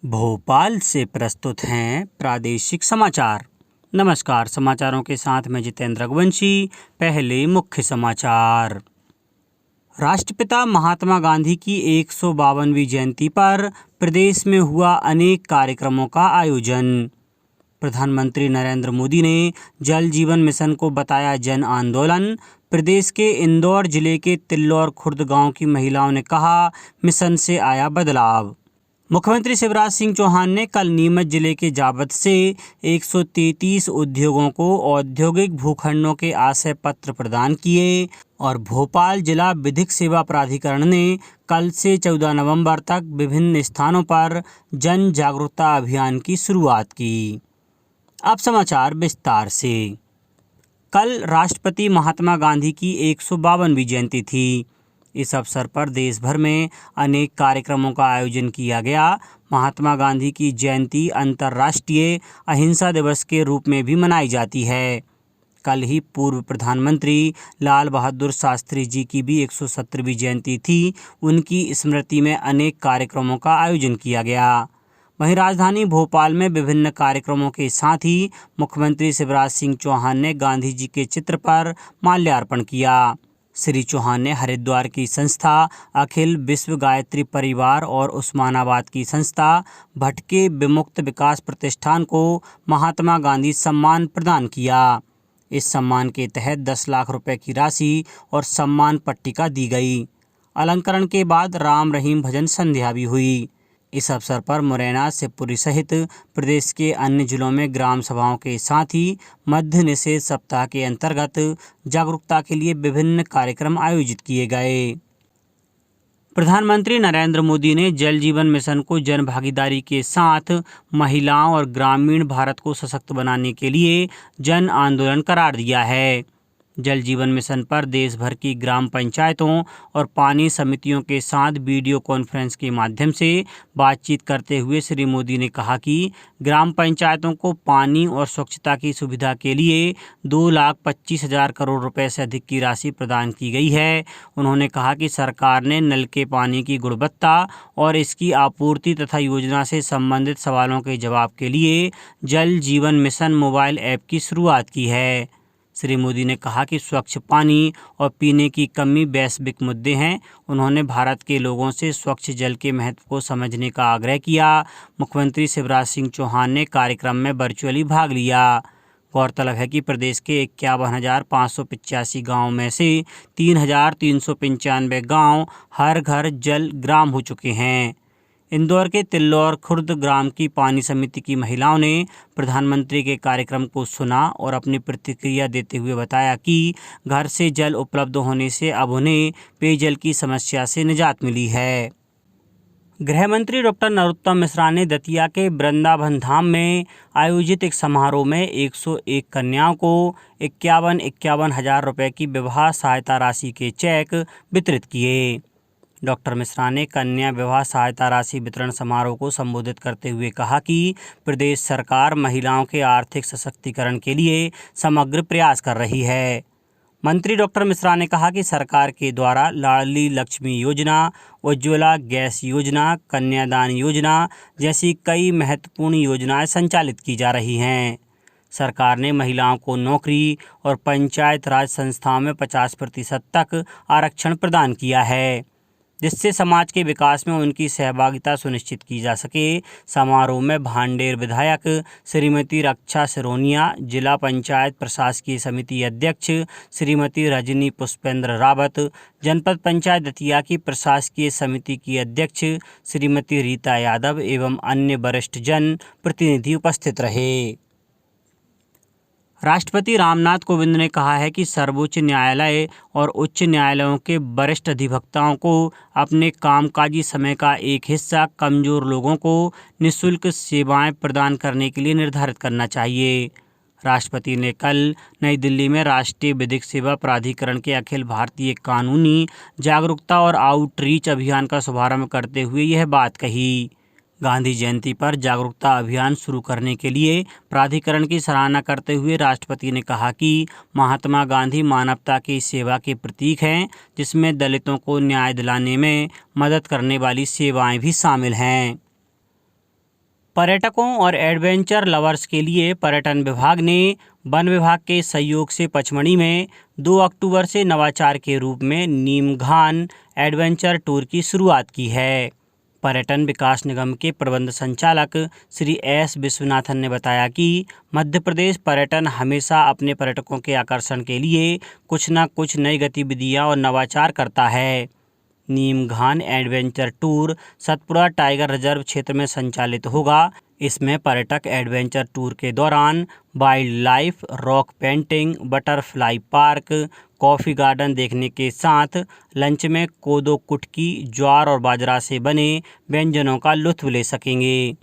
भोपाल से प्रस्तुत हैं प्रादेशिक समाचार। नमस्कार, समाचारों के साथ मैं जितेंद्र रघुवंशी। पहले मुख्य समाचार। राष्ट्रपिता महात्मा गांधी की 152वीं जयंती पर प्रदेश में हुआ अनेक कार्यक्रमों का आयोजन। प्रधानमंत्री नरेंद्र मोदी ने जल जीवन मिशन को बताया जन आंदोलन। प्रदेश के इंदौर जिले के तिल्लौर खुर्द गांव की महिलाओं ने कहा, मिशन से आया बदलाव। मुख्यमंत्री शिवराज सिंह चौहान ने कल नीमच जिले के जावद से 133 उद्योगों को औद्योगिक भूखंडों के आशय पत्र प्रदान किए और भोपाल जिला विधिक सेवा प्राधिकरण ने कल से 14 नवंबर तक विभिन्न स्थानों पर जन जागरूकता अभियान की शुरुआत की। अब समाचार विस्तार से। कल राष्ट्रपिता महात्मा गांधी की 152वीं जयंती थी। इस अवसर पर देश भर में अनेक कार्यक्रमों का आयोजन किया गया। महात्मा गांधी की जयंती अंतर्राष्ट्रीय अहिंसा दिवस के रूप में भी मनाई जाती है। कल ही पूर्व प्रधानमंत्री लाल बहादुर शास्त्री जी की भी 117वीं जयंती थी। उनकी स्मृति में अनेक कार्यक्रमों का आयोजन किया गया। वहीं राजधानी भोपाल में विभिन्न कार्यक्रमों के साथ ही मुख्यमंत्री शिवराज सिंह चौहान ने गांधी जी के चित्र पर माल्यार्पण किया। श्री चौहान ने हरिद्वार की संस्था अखिल विश्व गायत्री परिवार और उस्मानाबाद की संस्था भटके विमुक्त विकास प्रतिष्ठान को महात्मा गांधी सम्मान प्रदान किया। इस सम्मान के तहत 10 लाख रुपए की राशि और सम्मान पट्टिका दी गई। अलंकरण के बाद राम रहीम भजन संध्या भी हुई। इस अवसर पर मुरैना, शिवपुरी सहित प्रदेश के अन्य जिलों में ग्राम सभाओं के साथ ही मद्य निषेध सप्ताह के अंतर्गत जागरूकता के लिए विभिन्न कार्यक्रम आयोजित किए गए। प्रधानमंत्री नरेंद्र मोदी ने जल जीवन मिशन को जन भागीदारी के साथ महिलाओं और ग्रामीण भारत को सशक्त बनाने के लिए जन आंदोलन करार दिया है। जल जीवन मिशन पर देश भर की ग्राम पंचायतों और पानी समितियों के साथ वीडियो कॉन्फ्रेंस के माध्यम से बातचीत करते हुए श्री मोदी ने कहा कि ग्राम पंचायतों को पानी और स्वच्छता की सुविधा के लिए 2,25,000 करोड़ रुपए से अधिक की राशि प्रदान की गई है। उन्होंने कहा कि सरकार ने नल के पानी की गुणवत्ता और इसकी आपूर्ति तथा योजना से संबंधित सवालों के जवाब के लिए जल जीवन मिशन मोबाइल ऐप की शुरुआत की है। श्री मोदी ने कहा कि स्वच्छ पानी और पीने की कमी वैश्विक मुद्दे हैं। उन्होंने भारत के लोगों से स्वच्छ जल के महत्व को समझने का आग्रह किया। मुख्यमंत्री शिवराज सिंह चौहान ने कार्यक्रम में वर्चुअली भाग लिया। गौरतलब है कि प्रदेश के 51,585 गाँव में से 3,395 गाँव हर घर जल ग्राम हो चुके हैं। इंदौर के तिल्लौर खुर्द ग्राम की पानी समिति की महिलाओं ने प्रधानमंत्री के कार्यक्रम को सुना और अपनी प्रतिक्रिया देते हुए बताया कि घर से जल उपलब्ध होने से अब उन्हें पेयजल की समस्या से निजात मिली है। गृह मंत्री डॉक्टर नरोत्तम मिश्रा ने दतिया के वृंदावन धाम में आयोजित एक समारोह में 101 कन्याओं को 51 हज़ार रुपये की विवाह सहायता राशि के चेक वितरित किए। डॉक्टर मिश्रा ने कन्या विवाह सहायता राशि वितरण समारोह को संबोधित करते हुए कहा कि प्रदेश सरकार महिलाओं के आर्थिक सशक्तिकरण के लिए समग्र प्रयास कर रही है। मंत्री डॉक्टर मिश्रा ने कहा कि सरकार के द्वारा लाडली लक्ष्मी योजना, उज्ज्वला गैस योजना, कन्यादान योजना जैसी कई महत्वपूर्ण योजनाएं संचालित की जा रही हैं। सरकार ने महिलाओं को नौकरी और पंचायत राज संस्थाओं में 50% तक आरक्षण प्रदान किया है, जिससे समाज के विकास में उनकी सहभागिता सुनिश्चित की जा सके। समारोह में भांडेर विधायक श्रीमती रक्षा सिरोनिया, जिला पंचायत प्रशासकीय समिति अध्यक्ष श्रीमती रजनी पुष्पेंद्र रावत, जनपद पंचायत दतिया की प्रशासकीय समिति की अध्यक्ष श्रीमती रीता यादव एवं अन्य वरिष्ठ जन प्रतिनिधि उपस्थित रहे। राष्ट्रपति रामनाथ कोविंद ने कहा है कि सर्वोच्च न्यायालय और उच्च न्यायालयों के वरिष्ठ अधिवक्ताओं को अपने कामकाजी समय का एक हिस्सा कमजोर लोगों को निःशुल्क सेवाएं प्रदान करने के लिए निर्धारित करना चाहिए। राष्ट्रपति ने कल नई दिल्ली में राष्ट्रीय विधिक सेवा प्राधिकरण के अखिल भारतीय कानूनी जागरूकता और आउटरीच अभियान का शुभारंभ करते हुए यह बात कही। गांधी जयंती पर जागरूकता अभियान शुरू करने के लिए प्राधिकरण की सराहना करते हुए राष्ट्रपति ने कहा कि महात्मा गांधी मानवता की सेवा के प्रतीक हैं, जिसमें दलितों को न्याय दिलाने में मदद करने वाली सेवाएं भी शामिल हैं। पर्यटकों और एडवेंचर लवर्स के लिए पर्यटन विभाग ने वन विभाग के सहयोग से पचमढ़ी में 2 अक्टूबर से नवाचार के रूप में नीमघान एडवेंचर टूर की शुरुआत की है। पर्यटन विकास निगम के प्रबंध संचालक श्री एस विश्वनाथन ने बताया कि मध्य प्रदेश पर्यटन हमेशा अपने पर्यटकों के आकर्षण के लिए कुछ न कुछ नई गतिविधियां और नवाचार करता है। नीमघान adventure tour Satpura tiger reserve क्षेत्र में संचालित होगा। इसमें पर्यटक एडवेंचर टूर के दौरान wild life, rock painting, butterfly park, coffee garden देखने के साथ लंच में कोदो कुटकी, ज्वार और बाजरा से बने व्यंजनों का लुत्फ ले सकेंगे।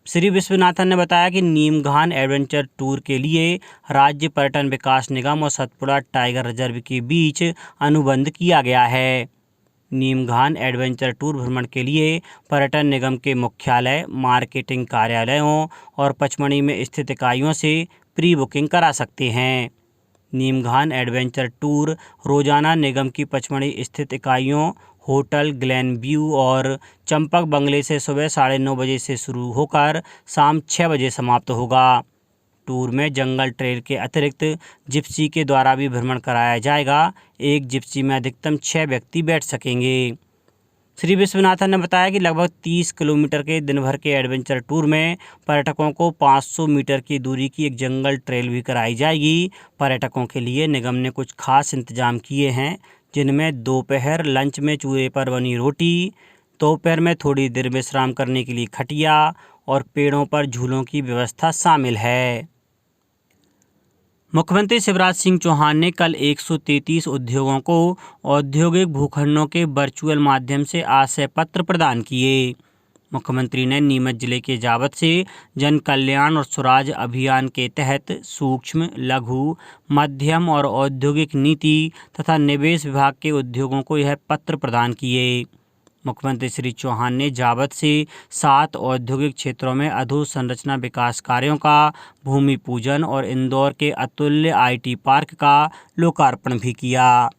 श्री विश्वनाथन ने बताया कि नीमघान एडवेंचर टूर के लिए राज्य पर्यटन विकास निगम और सतपुड़ा टाइगर रिजर्व के बीच अनुबंध किया गया है। नीमघान एडवेंचर टूर भ्रमण के लिए पर्यटन निगम के मुख्यालय, मार्केटिंग कार्यालयों और पचमढ़ी में स्थित इकाइयों से प्री बुकिंग करा सकते हैं। नीमघान एडवेंचर टूर रोजाना निगम की पचमढ़ी स्थित इकाइयों होटल ग्लैन व्यू और चंपक बंगले से सुबह 9:30 बजे से शुरू होकर शाम 6 बजे समाप्त होगा। टूर में जंगल ट्रेल के अतिरिक्त जिप्सी के द्वारा भी भ्रमण कराया जाएगा। एक जिप्सी में अधिकतम 6 व्यक्ति बैठ सकेंगे। श्री विश्वनाथन ने बताया कि लगभग 30 किलोमीटर के दिन भर के एडवेंचर टूर में पर्यटकों को 500 मीटर की दूरी की एक जंगल ट्रेल भी कराई जाएगी। पर्यटकों के लिए निगम ने कुछ खास इंतजाम किए हैं, जिनमें दोपहर लंच में चूल्हे पर बनी रोटी, दोपहर में थोड़ी देर विश्राम करने के लिए खटिया और पेड़ों पर झूलों की व्यवस्था शामिल है। मुख्यमंत्री शिवराज सिंह चौहान ने कल 133 उद्योगों को औद्योगिक भूखंडों के वर्चुअल माध्यम से आशय पत्र प्रदान किए। मुख्यमंत्री ने नीमच जिले के जावद से जन कल्याण और स्वराज अभियान के तहत सूक्ष्म, लघु, मध्यम और औद्योगिक नीति तथा निवेश विभाग के उद्योगों को यह पत्र प्रदान किए। मुख्यमंत्री श्री चौहान ने जावद से 7 औद्योगिक क्षेत्रों में अधोसंरचना विकास कार्यों का भूमि पूजन और इंदौर के अतुल्य IT पार्क का लोकार्पण भी किया।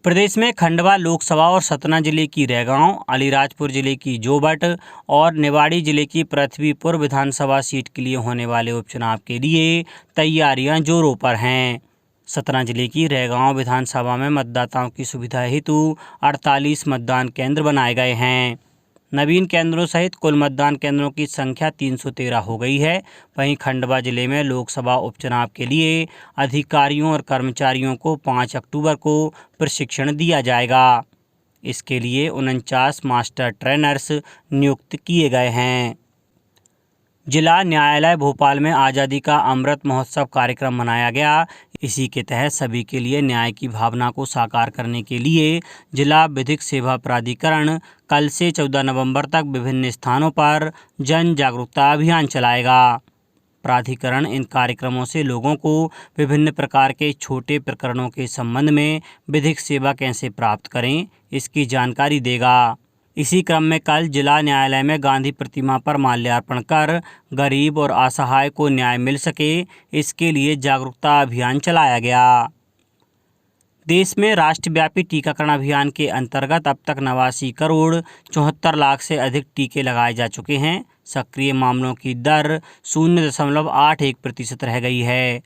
प्रदेश में खंडवा लोकसभा और सतना जिले की रैगांव, अलीराजपुर जिले की जोबट और निवाड़ी जिले की पृथ्वीपुर विधानसभा सीट के लिए होने वाले उपचुनाव के लिए तैयारियां जोरों पर हैं। सतना जिले की रैगांव विधानसभा में मतदाताओं की सुविधा हेतु 48 मतदान केंद्र बनाए गए हैं। नवीन केंद्रों सहित कुल मतदान केंद्रों की संख्या 313 हो गई है। वहीं खंडवा जिले में लोकसभा उपचुनाव के लिए अधिकारियों और कर्मचारियों को 5 अक्टूबर को प्रशिक्षण दिया जाएगा। इसके लिए 49 मास्टर ट्रेनर्स नियुक्त किए गए हैं। जिला न्यायालय भोपाल में आज़ादी का अमृत महोत्सव कार्यक्रम मनाया गया। इसी के तहत सभी के लिए न्याय की भावना को साकार करने के लिए जिला विधिक सेवा प्राधिकरण कल से 14 नवंबर तक विभिन्न स्थानों पर जन जागरूकता अभियान चलाएगा। प्राधिकरण इन कार्यक्रमों से लोगों को विभिन्न प्रकार के छोटे प्रकरणों के संबंध में विधिक सेवा कैसे प्राप्त करें, इसकी जानकारी देगा। इसी क्रम में कल जिला न्यायालय में गांधी प्रतिमा पर माल्यार्पण कर गरीब और असहाय को न्याय मिल सके, इसके लिए जागरूकता अभियान चलाया गया। देश में राष्ट्रव्यापी टीकाकरण अभियान के अंतर्गत अब तक 89 करोड़ 74 लाख से अधिक टीके लगाए जा चुके हैं। सक्रिय मामलों की दर 0.81% रह गई है,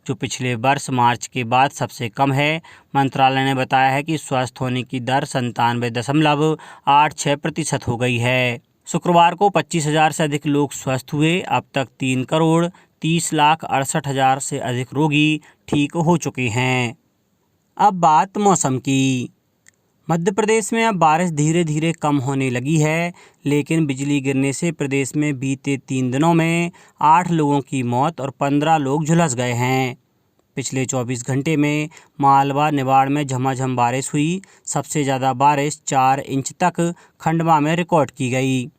जो पिछले वर्ष मार्च के बाद सबसे कम है। मंत्रालय ने बताया है कि स्वस्थ होने की दर 97.86% हो गई है। शुक्रवार को 25,000 से अधिक लोग स्वस्थ हुए। अब तक 3 करोड़ 30 लाख 68,000 से अधिक रोगी ठीक हो चुके हैं। अब बात मौसम की। मध्य प्रदेश में अब बारिश धीरे धीरे कम होने लगी है, लेकिन बिजली गिरने से प्रदेश में बीते 3 दिनों में 8 लोगों की मौत और 15 लोग झुलस गए हैं। पिछले 24 घंटे में मालवा, निवाड़ में झमाझम बारिश हुई। सबसे ज़्यादा बारिश 4 इंच तक खंडवा में रिकॉर्ड की गई।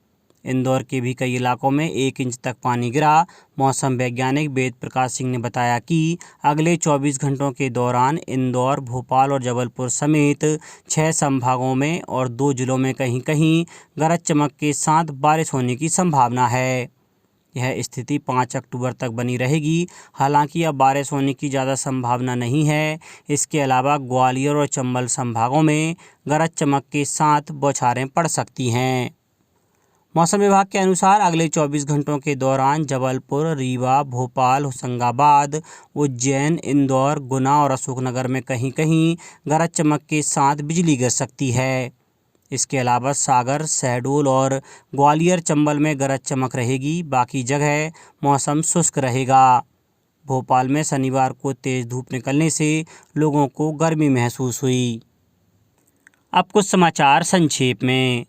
इंदौर के भी कई इलाकों में 1 इंच तक पानी गिरा। मौसम वैज्ञानिक वेद प्रकाश सिंह ने बताया कि अगले 24 घंटों के दौरान इंदौर, भोपाल और जबलपुर समेत 6 संभागों में और 2 जिलों में कहीं कहीं गरज चमक के साथ बारिश होने की संभावना है। यह स्थिति 5 अक्टूबर तक बनी रहेगी। हालांकि अब बारिश होने की ज़्यादा संभावना नहीं है। इसके अलावा ग्वालियर और चंबल संभागों में गरज चमक के साथ बौछारें पड़ सकती हैं। मौसम विभाग के अनुसार अगले 24 घंटों के दौरान जबलपुर, रीवा, भोपाल, होशंगाबाद, उज्जैन, इंदौर, गुना और अशोकनगर में कहीं कहीं गरज चमक के साथ बिजली गिर सकती है। इसके अलावा सागर, शहडोल और ग्वालियर, चंबल में गरज चमक रहेगी। बाकी जगह मौसम शुष्क रहेगा। भोपाल में शनिवार को तेज़ धूप निकलने से लोगों को गर्मी महसूस हुई। अब कुछ समाचार संक्षेप में।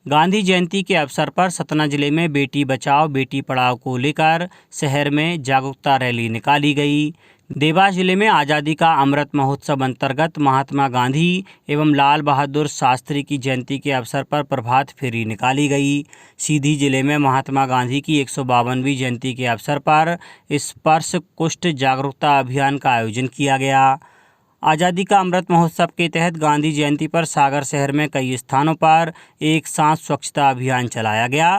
गांधी जयंती के अवसर पर सतना जिले में बेटी बचाओ बेटी पढ़ाओ को लेकर शहर में जागरूकता रैली निकाली गई। देवास जिले में आज़ादी का अमृत महोत्सव अंतर्गत महात्मा गांधी एवं लाल बहादुर शास्त्री की जयंती के अवसर पर प्रभात फेरी निकाली गई। सीधी जिले में महात्मा गांधी की 152वीं जयंती के अवसर पर स्पर्श कुष्ठ जागरूकता अभियान का आयोजन किया गया। आज़ादी का अमृत महोत्सव के तहत गांधी जयंती पर सागर शहर में कई स्थानों पर एक साथ स्वच्छता अभियान चलाया गया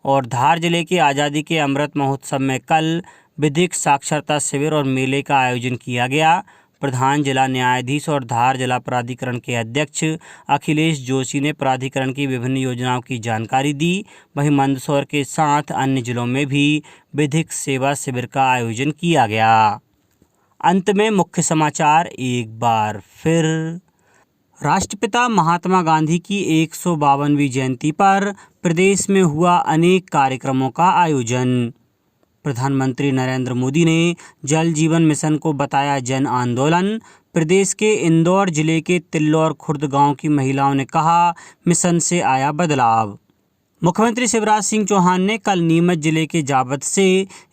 और धार जिले के आज़ादी के अमृत महोत्सव में कल विधिक साक्षरता शिविर और मेले का आयोजन किया गया। प्रधान जिला न्यायाधीश और धार जिला प्राधिकरण के अध्यक्ष अखिलेश जोशी ने प्राधिकरण की विभिन्न योजनाओं की जानकारी दी। वहीं मंदसौर के साथ अन्य जिलों में भी विधिक सेवा शिविर का आयोजन किया गया। अंत में मुख्य समाचार एक बार फिर। राष्ट्रपिता महात्मा गांधी की 152वीं जयंती पर प्रदेश में हुआ अनेक कार्यक्रमों का आयोजन। प्रधानमंत्री नरेंद्र मोदी ने जल जीवन मिशन को बताया जन आंदोलन। प्रदेश के इंदौर जिले के तिल्लौर खुर्द गांव की महिलाओं ने कहा, मिशन से आया बदलाव। मुख्यमंत्री शिवराज सिंह चौहान ने कल नीमच जिले के जावद से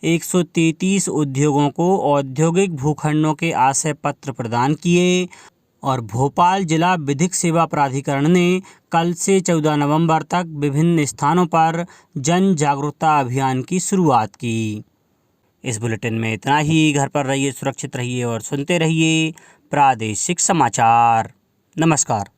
133 उद्योगों को औद्योगिक भूखंडों के आशय पत्र प्रदान किए और भोपाल जिला विधिक सेवा प्राधिकरण ने कल से 14 नवंबर तक विभिन्न स्थानों पर जन जागरूकता अभियान की शुरुआत की। इस बुलेटिन में इतना ही। घर पर रहिए, सुरक्षित रहिए और सुनते रहिए प्रादेशिक समाचार। नमस्कार।